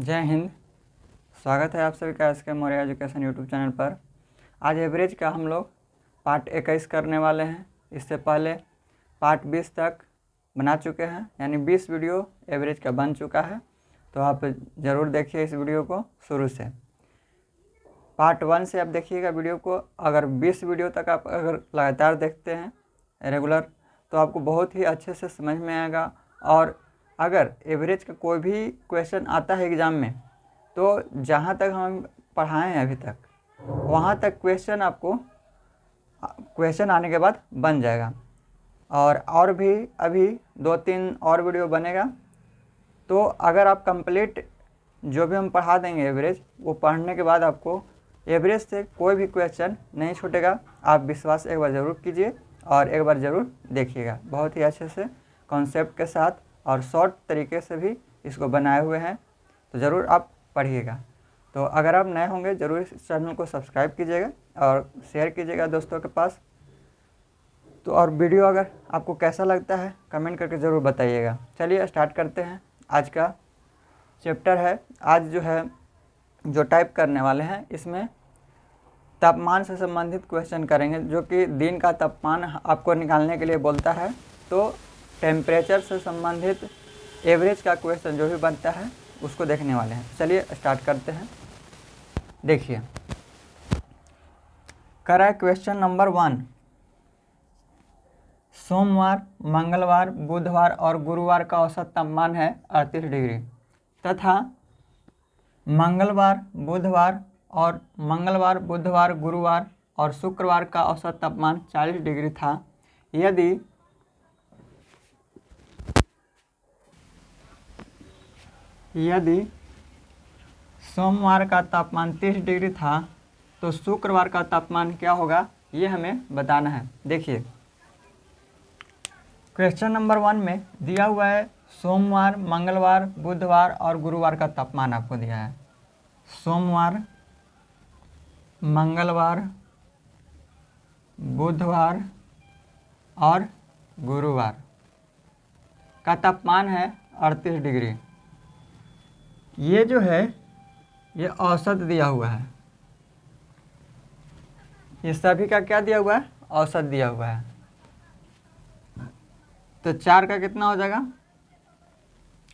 जय हिंद। स्वागत है आप सभी का SK Maurya education YouTube channel पर। आज एवरेज का हम लोग पार्ट 21 करने वाले हैं। इससे पहले पार्ट 20 तक बना चुके हैं, यानी 20 वीडियो एवरेज का बन चुका है। तो आप ज़रूर देखिए इस वीडियो को शुरू से। पार्ट 1 से आप देखिएगा वीडियो को। अगर 20 वीडियो तक आप अगर लगातार देखते हैं रेगुलर, तो आपको बहुत ही अच्छे से समझ में आएगा। और अगर एवरेज का कोई भी क्वेश्चन आता है एग्ज़ाम में, तो जहाँ तक हम पढ़ाए हैं अभी तक, वहाँ तक क्वेश्चन आने के बाद बन जाएगा। और भी अभी 2-3 और वीडियो बनेगा। तो अगर आप कंप्लीट जो भी हम पढ़ा देंगे एवरेज, वो पढ़ने के बाद आपको एवरेज से कोई भी क्वेश्चन नहीं छूटेगा। आप विश्वास एक बार ज़रूर कीजिए और एक बार ज़रूर देखिएगा। बहुत ही अच्छे से कॉन्सेप्ट के साथ और शॉर्ट तरीके से भी इसको बनाए हुए हैं, तो ज़रूर आप पढ़िएगा। तो अगर आप नए होंगे ज़रूर इस चैनल को सब्सक्राइब कीजिएगा और शेयर कीजिएगा दोस्तों के पास। तो और वीडियो अगर आपको कैसा लगता है कमेंट करके ज़रूर बताइएगा। चलिए स्टार्ट करते हैं। आज का चैप्टर है, आज जो टाइप करने वाले हैं, इसमें तापमान से संबंधित क्वेश्चन करेंगे, जो कि दिन का तापमान आपको निकालने के लिए बोलता है। तो टेम्परेचर से संबंधित एवरेज का क्वेश्चन जो भी बनता है उसको देखने वाले हैं। चलिए स्टार्ट करते हैं। देखिए, करा है क्वेश्चन नंबर 1। सोमवार, मंगलवार, बुधवार और गुरुवार का औसत तापमान है 38 डिग्री तथा मंगलवार, बुधवार, गुरुवार और शुक्रवार का औसत तापमान 40 डिग्री था। यदि सोमवार का तापमान 30 डिग्री था, तो शुक्रवार का तापमान क्या होगा, ये हमें बताना है। देखिए, क्वेश्चन नंबर 1 में दिया हुआ है सोमवार, मंगलवार, बुधवार और गुरुवार का तापमान आपको दिया है। सोमवार, मंगलवार, बुधवार और गुरुवार का तापमान है 38 डिग्री। ये जो है ये औसत दिया हुआ है। ये सभी का क्या दिया हुआ है, औसत दिया हुआ है। तो 4 का कितना हो जाएगा,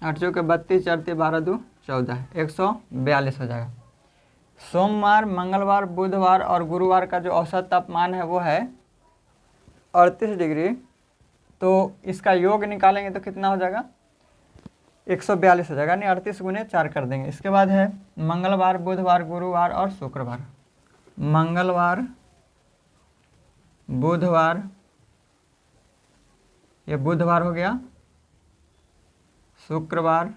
8 चौके 32, 4 तिया 12, 2 14, 142 हो जाएगा। सोमवार, मंगलवार, बुधवार और गुरुवार का जो औसत तापमान है वो है 38 डिग्री। तो इसका योग निकालेंगे तो कितना हो जाएगा, 142 हो जाएगा, यानी 38 गुने 4 कर देंगे। इसके बाद है मंगलवार, बुधवार, गुरुवार और शुक्रवार। मंगलवार, बुधवार, ये बुधवार हो गया, शुक्रवार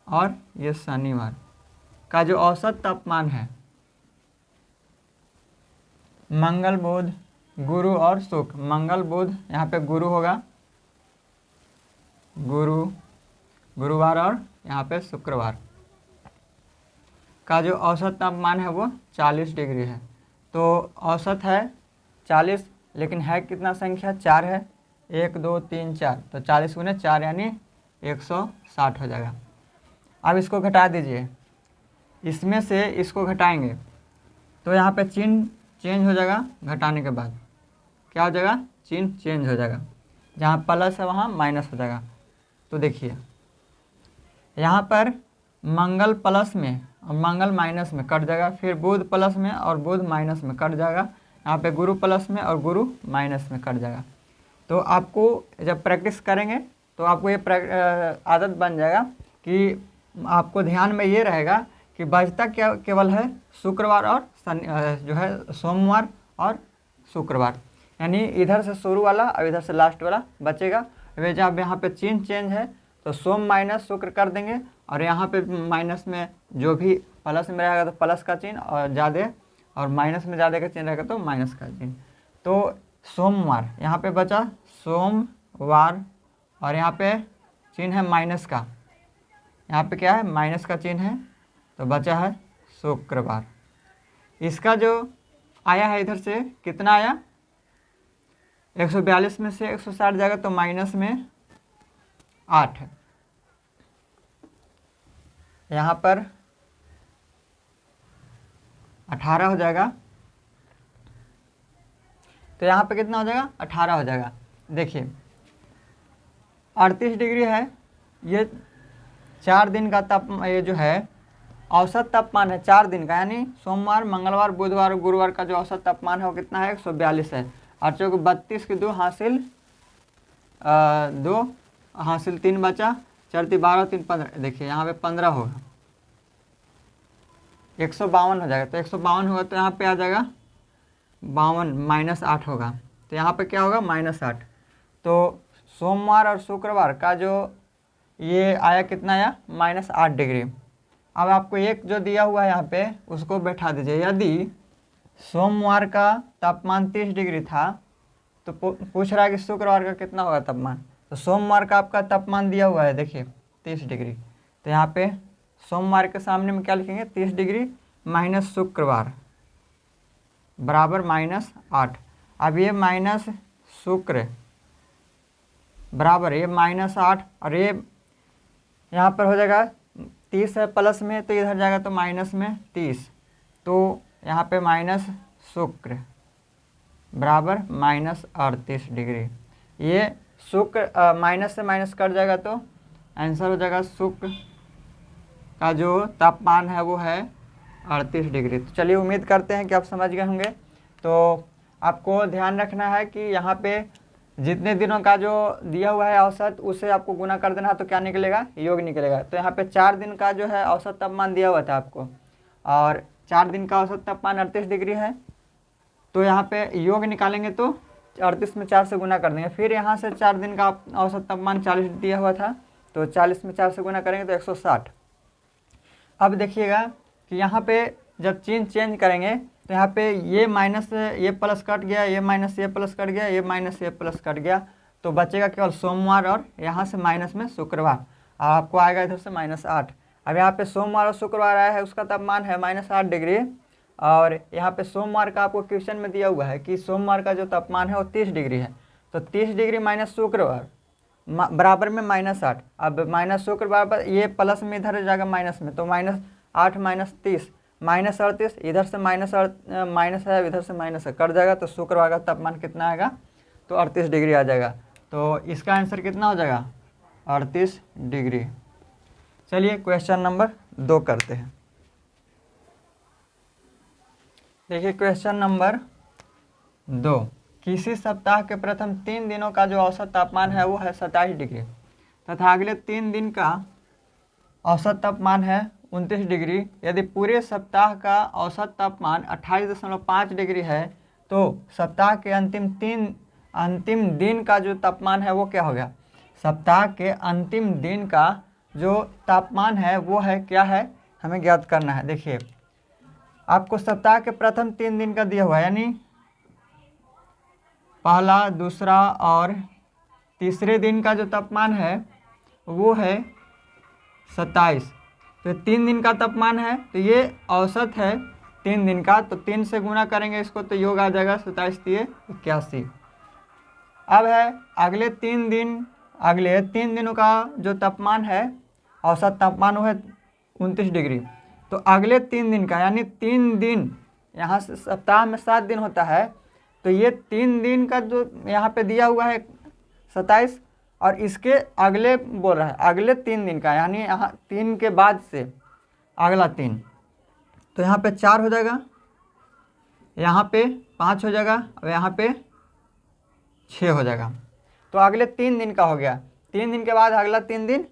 और ये शनिवार का जो औसत तापमान है, मंगल, बुध, गुरु और शुक्र। मंगल, बुध, यहाँ पे गुरु होगा, गुरुवार और यहाँ पे शुक्रवार का जो औसत तापमान है वो 40 डिग्री है। तो औसत है 40, लेकिन है कितना संख्या, 4 है, 1 2 3 4, तो 40 गुने 4 यानी 160 हो जाएगा। अब इसको घटा दीजिए, इसमें से इसको घटाएंगे तो यहाँ पे चिन्ह चेंज हो जाएगा। घटाने के बाद क्या हो जाएगा, चिन्ह चेंज हो जाएगा। जहाँ प्लस है वहाँ माइनस हो जाएगा। तो देखिए, यहाँ पर मंगल प्लस में और मंगल माइनस में कट जाएगा, फिर बुध प्लस में और बुध माइनस में कट जाएगा, यहाँ पे गुरु प्लस में और गुरु माइनस में कट जाएगा। तो आपको जब प्रैक्टिस करेंगे तो आपको ये आदत बन जाएगा कि आपको ध्यान में ये रहेगा कि बचता क्या केवल है शुक्रवार और जो है सोमवार और शुक्रवार, यानी इधर से शुरू वाला और इधर से लास्ट वाला बचेगा। वे जब यहाँ पे चिन्ह चेंज है तो सोम माइनस शुक्र कर देंगे, और यहाँ पे माइनस में जो भी प्लस में रहेगा तो प्लस का चिन्ह और ज़्यादा, और माइनस में ज़्यादा का चिन्ह रहेगा तो माइनस का चिन्ह। तो सोमवार यहाँ पे बचा सोमवार, और यहाँ पे चिन्ह है माइनस का, यहाँ पे क्या है, माइनस का चिन्ह है, तो बचा है शुक्रवार। इसका जो आया है इधर से कितना आया, 142 में से 160 जाएगा तो माइनस में 8 है। यहाँ पर 18 हो जाएगा। तो यहाँ पे कितना हो जाएगा, 18 हो जाएगा। देखिए 38 डिग्री है, ये 4 दिन का ये जो है औसत तापमान है 4 दिन का, यानी सोमवार, मंगलवार, बुधवार और गुरुवार का जो औसत तापमान है वो कितना है, 142 है। और चूँकि 32 की 2 हासिल 2 हासिल 3 बचा, 4 3 12 3 15, देखिए यहाँ पे 15 होगा, 152 हो जाएगा। तो 152 होगा तो यहाँ पे आ जाएगा 52 -8 होगा। तो यहाँ पे क्या होगा, -8। तो सोमवार और शुक्रवार का जो ये आया कितना आया, -8 डिग्री। अब आपको एक जो दिया हुआ है यहाँ पे उसको बैठा दीजिए। यदि सोमवार का तापमान 30 डिग्री था तो पूछ रहा है कि शुक्रवार का कितना होगा तापमान। तो सोमवार का आपका तापमान दिया हुआ है, देखिए 30 डिग्री। तो यहाँ पे सोमवार के सामने में क्या लिखेंगे, 30 डिग्री माइनस शुक्रवार बराबर -8। अब ये माइनस शुक्र बराबर ये -8, और ये यहाँ पर हो जाएगा 30 है प्लस में, तो इधर जाएगा तो माइनस में 30। तो यहाँ पे माइनस शुक्र बराबर -38 डिग्री। ये शुक्र माइनस से माइनस कट जाएगा तो आंसर हो जाएगा शुक्र का जो तापमान है वो है 38 डिग्री। तो चलिए उम्मीद करते हैं कि आप समझ गए होंगे। तो आपको ध्यान रखना है कि यहाँ पे जितने दिनों का जो दिया हुआ है औसत उसे आपको गुना कर देना है, तो क्या निकलेगा, योग निकलेगा। तो यहाँ पे 4 दिन का जो है औसत तापमान दिया हुआ था आपको, और 4 दिन का औसत तापमान 38 डिग्री है। तो यहाँ पे योग निकालेंगे तो 38 में 4 से गुना कर देंगे। फिर यहाँ से 4 दिन का औसत तापमान 40 दिया हुआ था, तो 40 में 4 से गुना करेंगे तो 160। अब देखिएगा कि यहाँ पे जब चिन्ह चेंज करेंगे तो यहाँ पे ये माइनस ये प्लस कट गया, ये माइनस ये प्लस कट गया, ये माइनस ये प्लस कट गया, तो बचेगा केवल सोमवार और यहाँ से माइनस में शुक्रवार। आपको आएगा इधर से -8। अब यहाँ पे सोमवार और शुक्रवार आया है, उसका तापमान है -8 डिग्री। और यहाँ पे सोमवार का आपको क्वेश्चन में दिया हुआ है कि सोमवार का जो तापमान है वो 30 डिग्री है। तो 30 डिग्री माइनस शुक्रवार बराबर में -8। अब माइनस शुक्रवार पर ये प्लस में इधर जाएगा माइनस में, तो -8 - 30 -38, इधर से माइनस है, इधर से माइनस है, कट जाएगा। तो शुक्रवार का तापमान कितना आएगा, तो 38 डिग्री आ जाएगा। तो इसका आंसर कितना हो जाएगा, 38 डिग्री। चलिए क्वेश्चन नंबर 2 करते हैं। देखिए क्वेश्चन नंबर 2, किसी सप्ताह के प्रथम 3 दिनों का जो औसत तापमान है वो है 27 डिग्री तथा अगले 3 दिन का औसत तापमान है 29 डिग्री। यदि पूरे सप्ताह का औसत तापमान 28.5 डिग्री है तो सप्ताह के अंतिम दिन का जो तापमान है वो क्या हो गया। सप्ताह के अंतिम दिन का जो तापमान है वो है क्या है, हमें ज्ञात करना है। देखिए आपको सप्ताह के प्रथम 3 दिन का दिया हुआ है, यानी पहला, दूसरा और तीसरे दिन का जो तापमान है वो है 27। तो 3 दिन का तापमान है, तो ये औसत है 3 दिन का, तो 3 से गुना करेंगे इसको तो योग आ जाएगा 27 × 81। अब है अगले 3 दिनों का जो तापमान है औसत तापमान वो है 29 डिग्री। तो अगले 3 दिन का, यानी 3 दिन, यहाँ से सप्ताह में 7 दिन होता है, तो ये 3 दिन का जो यहाँ पे दिया हुआ है 27, और इसके अगले बोल रहा है अगले 3 दिन का, यानी यहाँ 3 के बाद से अगला 3, तो यहाँ पे 4 हो जाएगा, यहाँ पे 5 हो जाएगा, और यहाँ पे 6 हो जाएगा। तो अगले 3 दिन का हो गया। 3 दिन के बाद अगला 3 दिन,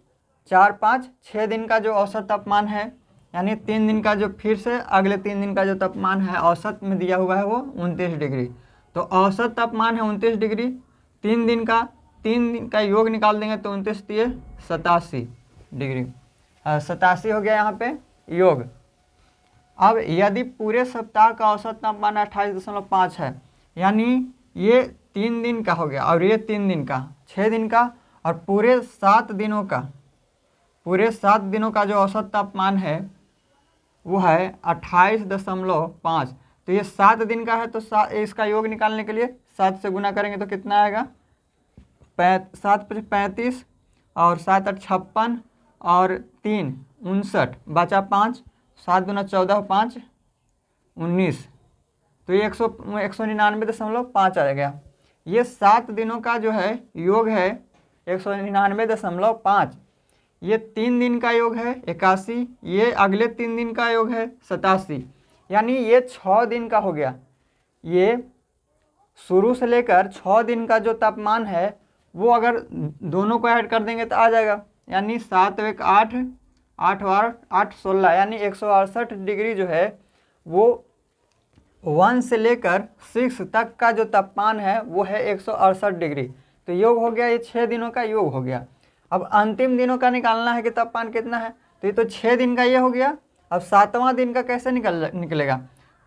4 5 6 दिन का जो औसत तापमान है, यानी 3 दिन का जो फिर से अगले 3 दिन का जो तापमान है औसत में दिया हुआ है वो 29 डिग्री। तो औसत तापमान है 29 डिग्री। 3 दिन का योग निकाल देंगे तो 29 × 87 डिग्री, 87 हो गया यहाँ पे योग। अब यदि पूरे सप्ताह का औसत तापमान 28.5 है, यानी ये 3 दिन का हो गया, और ये 3 दिन का, 6 दिन का, और पूरे 7 दिनों का जो औसत तापमान है वो है 28.5। तो ये 7 दिन का है, तो इसका योग निकालने के लिए 7 से गुना करेंगे तो कितना आएगा, 7 × 35 और 7 × 56 और 3 59 बचा 5, 7 दूना 14, 5 19, तो ये 199.5 आ गया। ये 7 दिनों का जो है योग है 199.5। ये 3 दिन का योग है 81, ये अगले 3 दिन का योग है 87, यानी ये 6 दिन का हो गया। ये शुरू से लेकर 6 दिन का जो तापमान है वो अगर दोनों को ऐड कर देंगे तो आ जाएगा, यानी 7 एक 8, 8 और 8 16, यानी 168 डिग्री जो है वो 1 से लेकर 6 तक का जो तापमान है वो है 168 डिग्री। तो योग हो गया, ये 6 दिनों का योग हो गया। अब अंतिम दिनों का निकालना है कि तापमान कितना है, तो ये तो 6 दिन का ये हो गया। अब 7वां दिन का कैसे निकलेगा,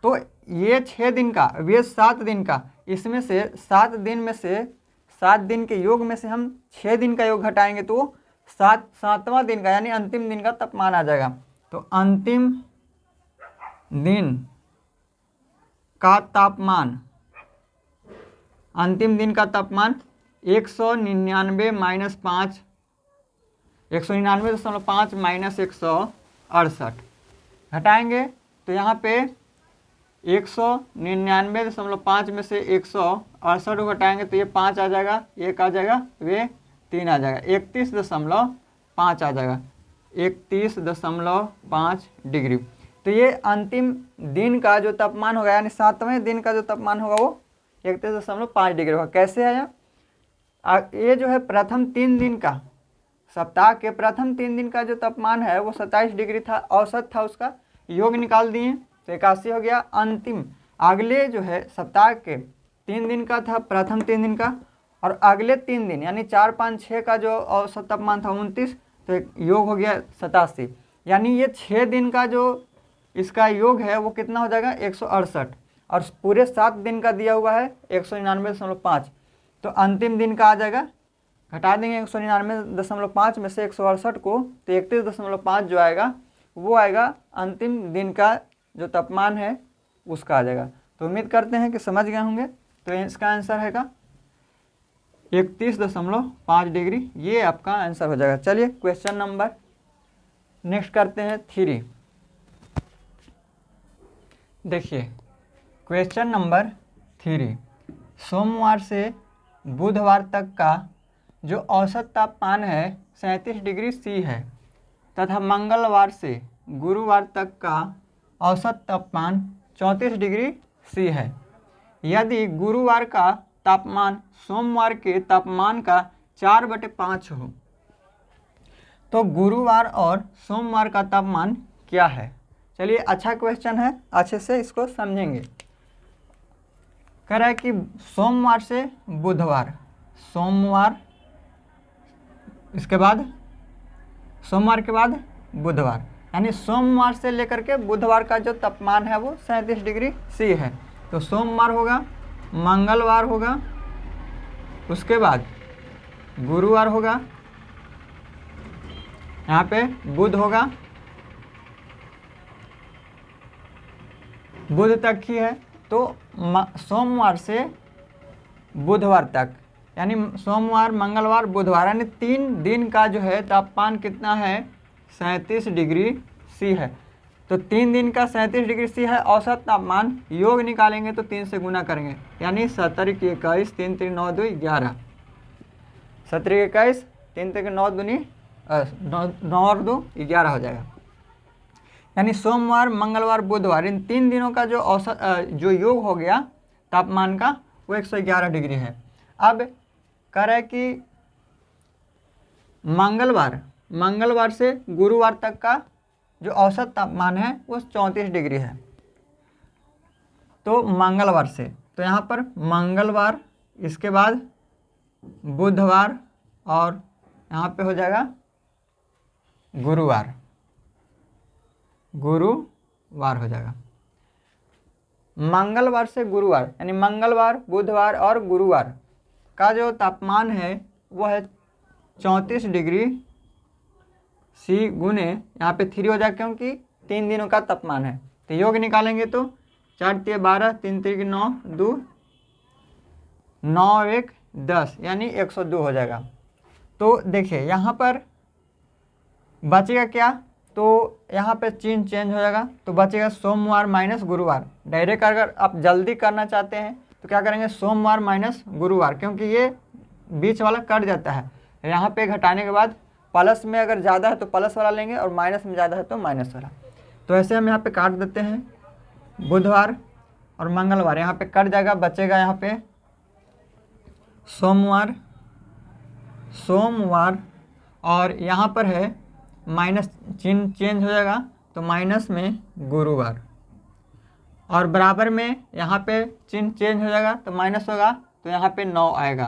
तो ये 6 दिन का, अब ये 7 दिन का, इसमें से 7 दिन में से 7 दिन के योग में से हम 6 दिन का योग घटाएंगे तो 7वां दिन का यानी अंतिम दिन का तापमान आ जाएगा। तो अंतिम दिन का तापमान, अंतिम दिन का तापमान 199 माइनस 5, 199.5 माइनस 168 घटाएंगे तो यहाँ पे 199.5 में से 168 को घटाएंगे तो ये 5 आ जाएगा, एक आ जाएगा, वे 3 आ जाएगा, 31.5 आ जाएगा, 31.5 डिग्री। तो ये अंतिम दिन का जो तापमान होगा यानी 7वें दिन का जो तापमान होगा वो 31.5 डिग्री होगा। कैसे आया, ये जो है प्रथम 3 दिन का, सप्ताह के प्रथम 3 दिन का जो तापमान है वो 27 डिग्री था, औसत था, उसका योग निकाल दिए तो 81 हो गया। अंतिम अगले जो है सप्ताह के 3 दिन का था प्रथम 3 दिन का, और अगले 3 दिन यानी 4 5 6 का जो औसत तापमान था 29, तो योग हो गया 87, यानी ये 6 दिन का जो इसका योग है वो कितना हो जाएगा 168, और पूरे 7 दिन का दिया हुआ है 199.5, तो अंतिम दिन का आ जाएगा, घटा देंगे 199.5 में से 168 को, तो 31.5 जो आएगा वो आएगा अंतिम दिन का जो तापमान है उसका आ जाएगा। तो उम्मीद करते हैं कि समझ गए होंगे। तो इसका आंसर है 31.5 डिग्री, ये आपका आंसर हो जाएगा। चलिए क्वेश्चन नंबर नेक्स्ट करते हैं 3। देखिए क्वेश्चन नंबर 3, सोमवार से बुधवार तक का जो औसत तापमान है 37 डिग्री सी है तथा मंगलवार से गुरुवार तक का औसत तापमान 34 डिग्री सी है। यदि गुरुवार का तापमान सोमवार के तापमान का 4/5 हो तो गुरुवार और सोमवार का तापमान क्या है। चलिए अच्छा क्वेश्चन है, अच्छे से इसको समझेंगे। कह रहा है कि सोमवार से बुधवार, सोमवार, इसके बाद सोमवार के बाद बुधवार, यानी सोमवार से लेकर के बुधवार का जो तापमान है वो 37 डिग्री सी है। तो सोमवार होगा, मंगलवार होगा, उसके बाद गुरुवार होगा, यहाँ पे बुध होगा, बुध तक ही है। तो सोमवार से बुधवार तक, यानी सोमवार मंगलवार बुधवार, यानी 3 दिन का जो है तापमान कितना है 37 डिग्री सी है। तो 3 दिन का 37 डिग्री सी है औसत तापमान, योग निकालेंगे तो 3 से गुना करेंगे, यानी 17 की 21, 3 3 9 2 11, 17 की 21, 3 3 9 दूनी 9 और 2 11 हो जाएगा। यानी सोमवार मंगलवार बुधवार इन 3 दिनों का जो औसत जो योग हो गया तापमान का वो 111 डिग्री है। अब कह रहा है कि मंगलवार से गुरुवार तक का जो औसत तापमान है वो 34 डिग्री है। तो मंगलवार से, तो यहाँ पर मंगलवार, इसके बाद बुधवार, और यहाँ पे हो जाएगा गुरुवार हो जाएगा। मंगलवार से गुरुवार, यानी मंगलवार बुधवार और गुरुवार का जो तापमान है वो है 34 डिग्री सी गुने, यहाँ पे 3 हो जाएगा क्योंकि 3 दिनों का तापमान है। तो योग निकालेंगे तो 4 3 12, 3 3 9 2 9 1 10, यानी 102 हो जाएगा। तो देखिए यहाँ पर बचेगा क्या, तो यहाँ पे चिन्ह चेंज हो जाएगा, तो बचेगा सोमवार माइनस गुरुवार। डायरेक्ट अगर आप जल्दी करना चाहते हैं तो क्या करेंगे, सोमवार माइनस गुरुवार, क्योंकि ये बीच वाला कट जाता है। यहाँ पे घटाने के बाद प्लस में अगर ज़्यादा है तो प्लस वाला लेंगे और माइनस में ज़्यादा है तो माइनस वाला। तो ऐसे हम यहाँ पे काट देते हैं बुधवार और मंगलवार, यहाँ पे कट जाएगा, बचेगा यहाँ पे सोमवार सोमवार, और यहाँ पर है माइनस, चिन्ह चेंज हो जाएगा तो माइनस में गुरुवार, और बराबर में यहाँ पे चिन्ह चेंज हो जाएगा तो माइनस होगा, तो यहाँ पे 9 आएगा,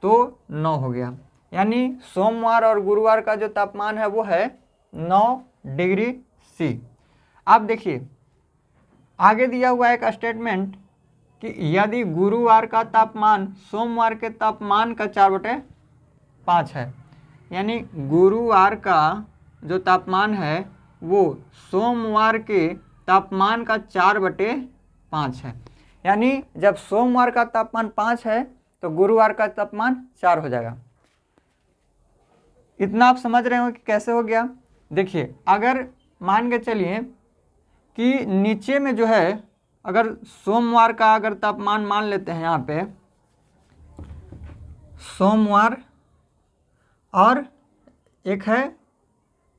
तो 9 हो गया। यानी सोमवार और गुरुवार का जो तापमान है वो है 9 डिग्री सी। अब देखिए आगे दिया हुआ एक स्टेटमेंट कि यदि गुरुवार का तापमान सोमवार के तापमान का 4/5 है, यानी गुरुवार का जो तापमान है वो सोमवार के तापमान का 4/5 है। यानी जब सोमवार का तापमान 5 है तो गुरुवार का तापमान 4 हो जाएगा। इतना आप समझ रहे हो कि कैसे हो गया। देखिए अगर मान के चलिए कि नीचे में जो है, अगर सोमवार का अगर तापमान मान लेते हैं यहाँ पे सोमवार और एक है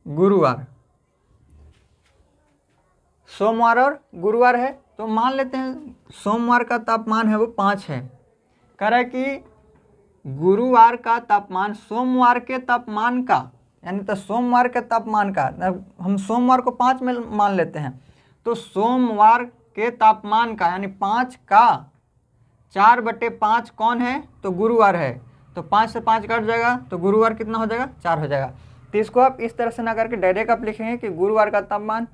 गुरुवार, सोमवार और गुरुवार है, तो मान लेते हैं सोमवार का तापमान है वो 5 है। कह रहा है कि गुरुवार का तापमान सोमवार के तापमान का, यानी तो सोमवार के तापमान का, हम सोमवार को 5 में मान लेते हैं, तो सोमवार के तापमान का यानी 5 का 4/5 कौन है, तो गुरुवार है। तो 5 से 5 कट जाएगा तो गुरुवार कितना हो जाएगा, 4 हो जाएगा। तो इसको आप इस तरह से ना करके डायरेक्ट आप लिखेंगे कि गुरुवार का तापमान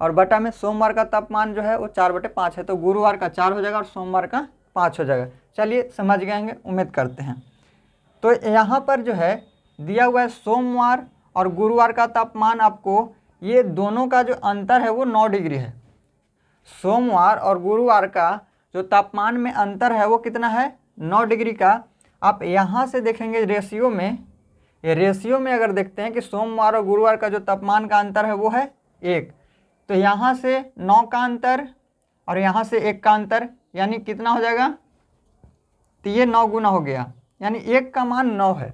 और बटा में सोमवार का तापमान जो है वो 4/5 है, तो गुरुवार का 4 हो जाएगा और सोमवार का 5 हो जाएगा। चलिए समझ गए होंगे, उम्मीद करते हैं। तो यहाँ पर जो है दिया हुआ है सोमवार और गुरुवार का तापमान, आपको ये दोनों का जो अंतर है वो 9 डिग्री है। सोमवार और गुरुवार का जो तापमान में अंतर है वो कितना है, 9 डिग्री का। आप यहाँ से देखेंगे रेशियो में, ये रेशियो में अगर देखते हैं कि सोमवार और गुरुवार का जो तापमान का अंतर है वो है 1, तो यहाँ से 9 का अंतर और यहाँ से 1 का अंतर, यानी कितना हो जाएगा, तो ये 9 गुना हो गया, यानी 1 का मान 9 है।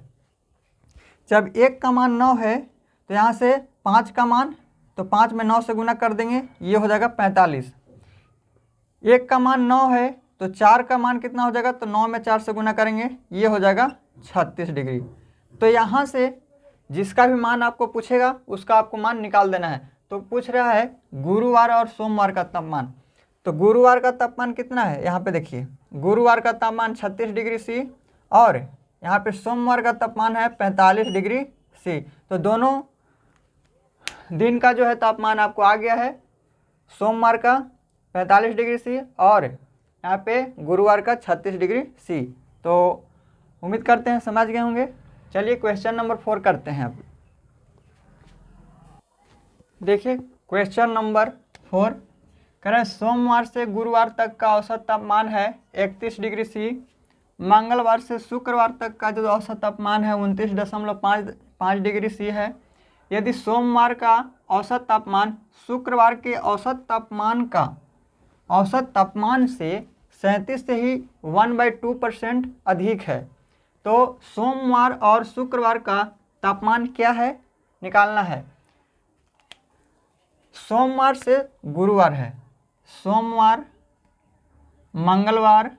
जब 1 का मान 9 है तो यहाँ से 5 का मान, तो 5 में 9 से गुना कर देंगे, ये हो जाएगा 45। 1 का मान 9 है तो 4 का मान कितना हो जाएगा, तो 9 में 4 से गुना करेंगे, ये हो जाएगा 36 डिग्री। तो यहाँ से जिसका भी मान आपको पूछेगा उसका आपको मान निकाल देना है। तो पूछ रहा है गुरुवार और सोमवार का तापमान, तो गुरुवार का तापमान कितना है, यहाँ पे देखिए गुरुवार का तापमान 36 डिग्री सी और यहाँ पे सोमवार का तापमान है 45 डिग्री सी। तो दोनों दिन का जो है तापमान आपको आ गया है, सोमवार का 45 डिग्री सी और यहाँ पे गुरुवार का 36 डिग्री सी। तो उम्मीद करते हैं समझ गए होंगे। चलिए क्वेश्चन नंबर 4 करते हैं। अब देखिए क्वेश्चन नंबर 4 कह रहे हैं सोमवार से गुरुवार तक का औसत तापमान है 31 डिग्री सी, मंगलवार से शुक्रवार तक का जो औसत तापमान है 29.5 डिग्री सी है। यदि सोमवार का औसत तापमान शुक्रवार के औसत तापमान से 37 से ही 1/2% अधिक है, तो सोमवार और शुक्रवार का तापमान क्या है, निकालना है। सोमवार से गुरुवार है, सोमवार, मंगलवार,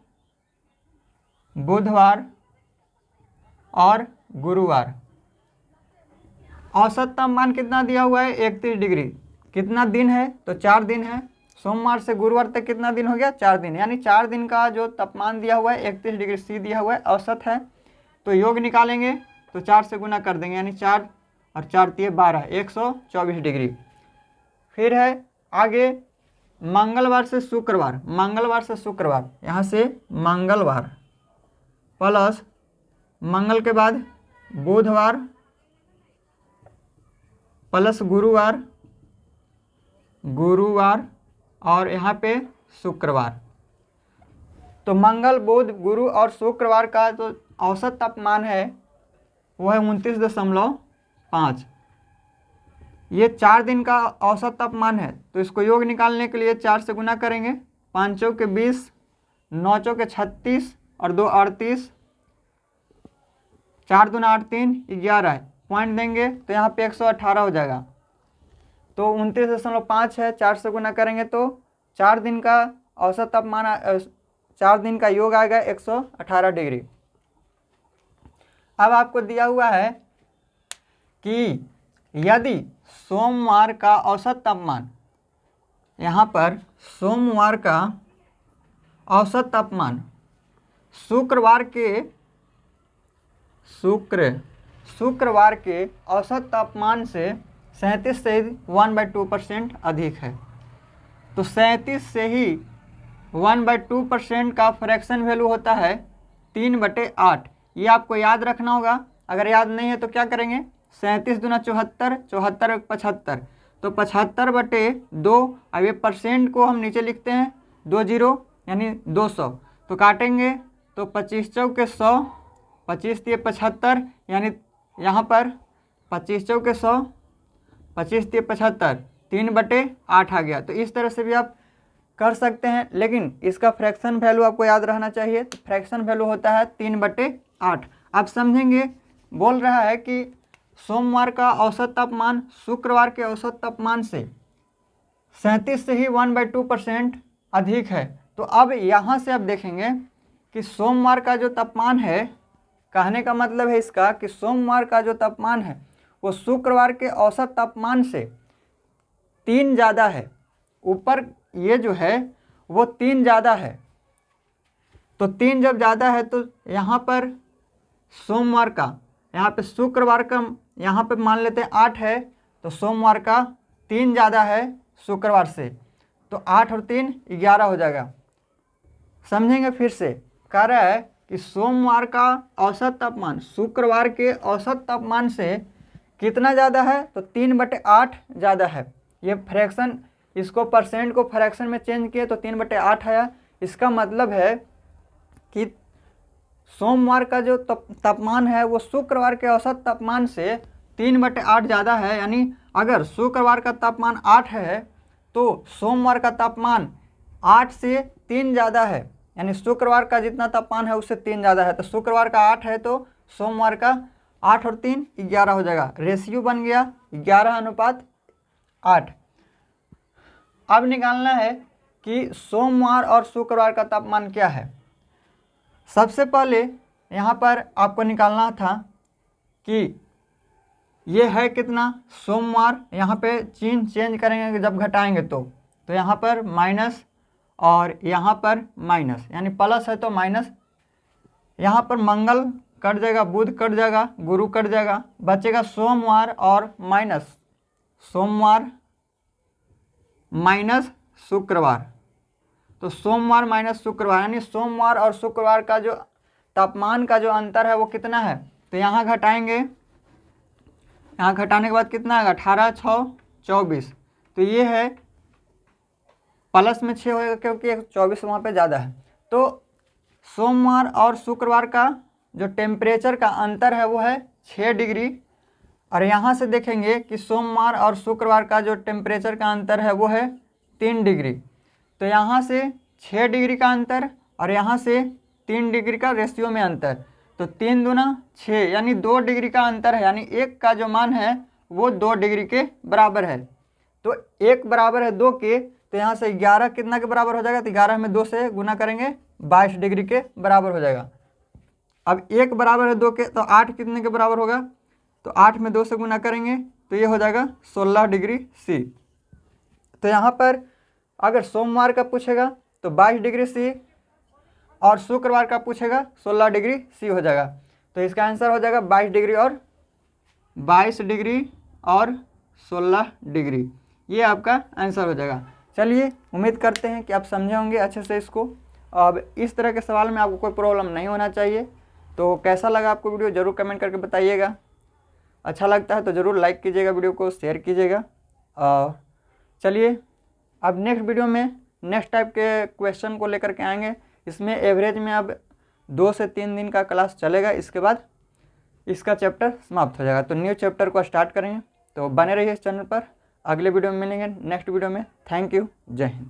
बुधवार और गुरुवार। औसत तापमान कितना दिया हुआ है, 31 डिग्री। कितना दिन है, तो 4 दिन है। सोमवार से गुरुवार तक कितना दिन हो गया, 4 दिन, यानी 4 दिन का जो तापमान दिया हुआ है 31 डिग्री सी दिया हुआ है, औसत है। तो योग निकालेंगे तो 4 से गुना कर देंगे, यानी 4 और 4 × 12, 124 डिग्री। फिर है आगे मंगलवार से शुक्रवार, यहाँ से मंगलवार प्लस मंगल के बाद बुधवार प्लस गुरुवार और यहाँ पे शुक्रवार। तो मंगल, बुध, गुरु और शुक्रवार का जो औसत तापमान है वो है 29.5। ये 4 दिन का औसत तापमान है, तो इसको योग निकालने के लिए 4 से गुना करेंगे। 5 चौके 20, 9 चौके 36 और 2 38, 4 दूना 8 3 11 पॉइंट देंगे तो यहाँ पे 118 हो जाएगा। तो 29.5 है, 4 से गुना करेंगे तो 4 दिन का औसत तापमान 4 दिन का योग आएगा 118 डिग्री। अब आपको दिया हुआ है कि यदि सोमवार का औसत तापमान, यहाँ पर सोमवार का औसत तापमान शुक्रवार के औसत तापमान से 37 से 1/2% अधिक है, तो 37 से ही 1/2% का फ्रैक्शन वैल्यू होता है 3/8। ये आपको याद रखना होगा। अगर याद नहीं है तो क्या करेंगे, 37 दूना 74, 74 75, तो 75/2। अब ये परसेंट को हम नीचे लिखते हैं 20 यानी 200, तो काटेंगे तो 25 चौके 100, 25 दिए 75, यानी यहाँ पर 25 चौके 100, 25 दिए 75, 3/8 आ गया। तो इस तरह से भी आप कर सकते हैं, लेकिन इसका फ्रैक्शन वैल्यू आपको याद रहना चाहिए। तो फ्रैक्शन वैल्यू होता है 3/8। आप समझेंगे, बोल रहा है कि सोमवार का औसत तापमान शुक्रवार के औसत तापमान से 37 से ही 1/2% अधिक है। तो अब यहाँ से आप देखेंगे कि सोमवार का जो तापमान है, कहने का मतलब है इसका कि सोमवार का जो तापमान है वो शुक्रवार के औसत तापमान से 3 ज़्यादा है। ऊपर ये जो है वो 3 ज़्यादा है, तो 3 जब ज़्यादा है तो यहाँ पर सोमवार का, यहाँ पे शुक्रवार का, यहाँ पे मान लेते हैं 8 है, तो सोमवार का 3 ज़्यादा है शुक्रवार से, तो 8 और 3 11 हो जाएगा। समझेंगे फिर से, कह रहा है कि सोमवार का औसत तापमान शुक्रवार के औसत तापमान से कितना ज़्यादा है, तो 3/8 ज़्यादा है। ये फ्रैक्शन, इसको परसेंट को फ्रैक्शन में चेंज किए तो 3/8 आया। इसका मतलब है कि सोमवार का जो तापमान है वो शुक्रवार के औसत तापमान से 3/8 ज़्यादा है। यानी अगर शुक्रवार का तापमान 8 है तो सोमवार का तापमान 8 से 3 ज़्यादा है, यानी शुक्रवार का जितना तापमान है उससे 3 ज़्यादा है। तो शुक्रवार का 8 है तो सोमवार का 8 और 3 11 हो जाएगा। रेशियो बन गया 11:8। अब निकालना है कि सोमवार और शुक्रवार का तापमान क्या है। सबसे पहले यहाँ पर आपको निकालना था कि ये है कितना सोमवार, यहाँ पे चिन्ह चेंज करेंगे जब घटाएंगे तो यहाँ पर माइनस और यहाँ पर माइनस, यानी प्लस है तो माइनस। यहाँ पर मंगल कट जाएगा, बुध कट जाएगा, गुरु कट जाएगा, बचेगा सोमवार और माइनस सोमवार माइनस शुक्रवार। तो सोमवार माइनस शुक्रवार, यानी सोमवार और शुक्रवार का जो तापमान का जो अंतर है वो कितना है, तो यहाँ घटाएंगे, यहाँ घटाने के बाद कितना आएगा 18 6 24, तो ये है प्लस में 6 होएगा क्योंकि 24 वहाँ पे ज़्यादा है। तो सोमवार और शुक्रवार का जो टेम्परेचर का अंतर है वो है 6 डिग्री। और यहाँ से देखेंगे कि सोमवार और शुक्रवार का जो टेम्परेचर का अंतर है वो है 3 डिग्री। तो यहाँ से 6 डिग्री का अंतर और यहाँ से 3 डिग्री का रेशियो में अंतर, तो 3 दूना 6 यानी 2 डिग्री का अंतर है, यानी एक का जो मान है वो 2 डिग्री के बराबर है। तो एक बराबर है 2 के, तो यहाँ से 11 कितना के बराबर हो जाएगा, तो 11 में 2 से गुना करेंगे 22 डिग्री के बराबर हो जाएगा। अब एक बराबर है 2 के, तो 8 कितने के बराबर होगा, तो 8 में 2 से गुना करेंगे तो ये हो जाएगा 16 डिग्री सी। तो यहाँ पर अगर सोमवार का पूछेगा तो 22 डिग्री सी और शुक्रवार का पूछेगा 16 डिग्री सी हो जाएगा। तो इसका आंसर हो जाएगा 22 डिग्री और 16 डिग्री, ये आपका आंसर हो जाएगा। चलिए, उम्मीद करते हैं कि आप समझे होंगे अच्छे से इसको। अब इस तरह के सवाल में आपको कोई प्रॉब्लम नहीं होना चाहिए। तो कैसा लगा आपको वीडियो ज़रूर कमेंट करके बताइएगा। अच्छा लगता है तो ज़रूर लाइक कीजिएगा, वीडियो को शेयर कीजिएगा। चलिए, अब नेक्स्ट वीडियो में नेक्स्ट टाइप के क्वेश्चन को लेकर के आएंगे। इसमें एवरेज में अब 2 से 3 दिन का क्लास चलेगा, इसके बाद इसका चैप्टर समाप्त हो जाएगा। तो न्यू चैप्टर को स्टार्ट करेंगे। तो बने रहिए इस चैनल पर। अगले वीडियो में मिलेंगे नेक्स्ट वीडियो में। Thank you. जय हिंद।